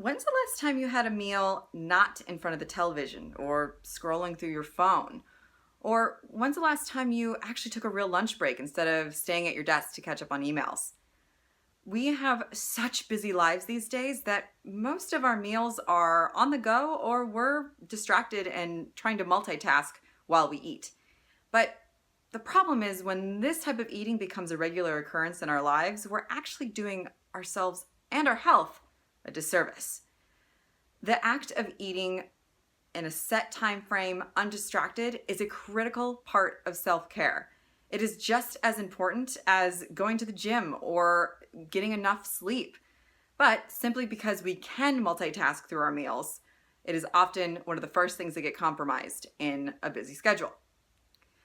When's the last time you had a meal not in front of the television or scrolling through your phone? Or when's the last time you actually took a real lunch break instead of staying at your desk to catch up on emails? We have such busy lives these days that most of our meals are on the go or we're distracted and trying to multitask while we eat. But the problem is when this type of eating becomes a regular occurrence in our lives, we're actually doing ourselves and our health a disservice. The act of eating in a set time frame, undistracted, is a critical part of self-care. It is just as important as going to the gym or getting enough sleep. But simply because we can multitask through our meals, it is often one of the first things that get compromised in a busy schedule.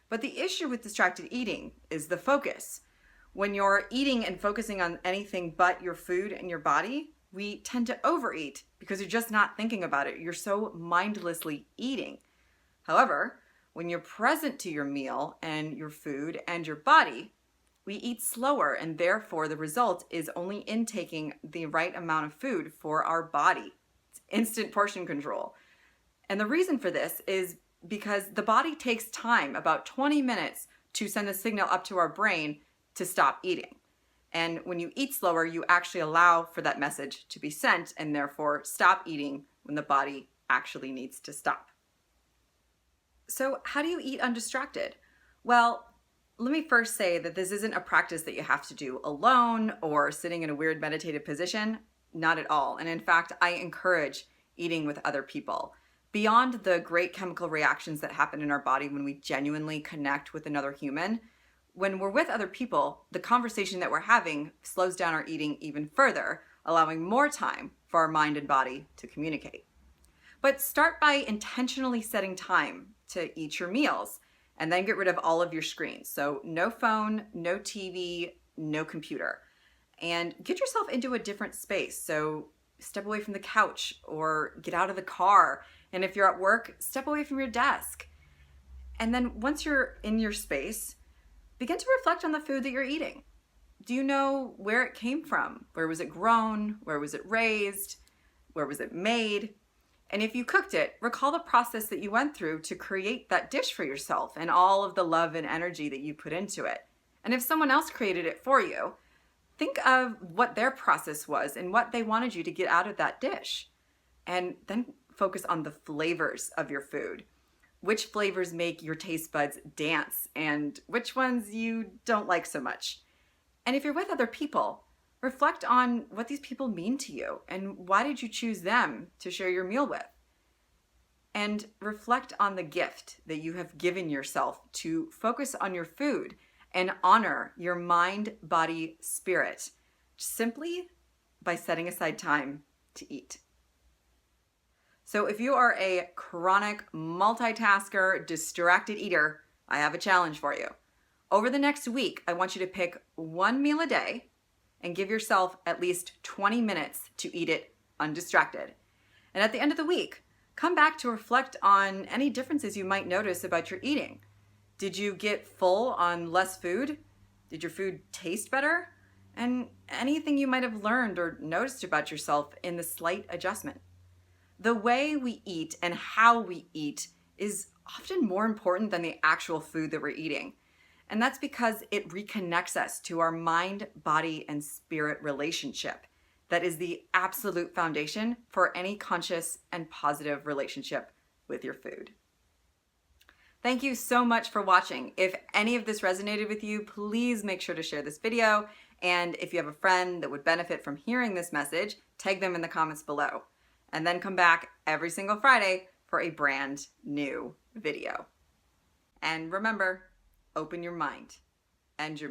But the issue with distracted eating is the focus. When you're eating and focusing on anything but your food and your body, we tend to overeat because you're just not thinking about it. You're so mindlessly eating. However, when you're present to your meal and your food and your body, we eat slower, and therefore the result is only intaking the right amount of food for our body. It's instant portion control. And the reason for this is because the body takes time, about 20 minutes, to send a signal up to our brain to stop eating. And when you eat slower, you actually allow for that message to be sent and therefore stop eating when the body actually needs to stop. So how do you eat undistracted? Well, let me first say that this isn't a practice that you have to do alone or sitting in a weird meditative position. Not at all. And in fact, I encourage eating with other people. Beyond the great chemical reactions that happen in our body when we genuinely connect with another human, when we're with other people, the conversation that we're having slows down our eating even further, allowing more time for our mind and body to communicate. But start by intentionally setting time to eat your meals and then get rid of all of your screens. So no phone, no TV, no computer. And get yourself into a different space. So step away from the couch or get out of the car. And if you're at work, step away from your desk. And then once you're in your space, begin to reflect on the food that you're eating. Do you know where it came from? Where was it grown? Where was it raised? Where was it made? And if you cooked it, recall the process that you went through to create that dish for yourself and all of the love and energy that you put into it. And if someone else created it for you, think of what their process was and what they wanted you to get out of that dish. And then focus on the flavors of your food. Which flavors make your taste buds dance and which ones you don't like so much. And if you're with other people, reflect on what these people mean to you and why did you choose them to share your meal with? And reflect on the gift that you have given yourself to focus on your food and honor your mind, body, spirit, simply by setting aside time to eat. So if you are a chronic multitasker, distracted eater, I have a challenge for you. Over the next week, I want you to pick one meal a day and give yourself at least 20 minutes to eat it undistracted. And at the end of the week, come back to reflect on any differences you might notice about your eating. Did you get full on less food? Did your food taste better? And anything you might have learned or noticed about yourself in the slight adjustment. The way we eat and how we eat is often more important than the actual food that we're eating. And that's because it reconnects us to our mind, body, and spirit relationship. That is the absolute foundation for any conscious and positive relationship with your food. Thank you so much for watching. If any of this resonated with you, please make sure to share this video. And if you have a friend that would benefit from hearing this message, tag them in the comments below. And then come back every single Friday for a brand new video. And remember, open your mind and your mouth.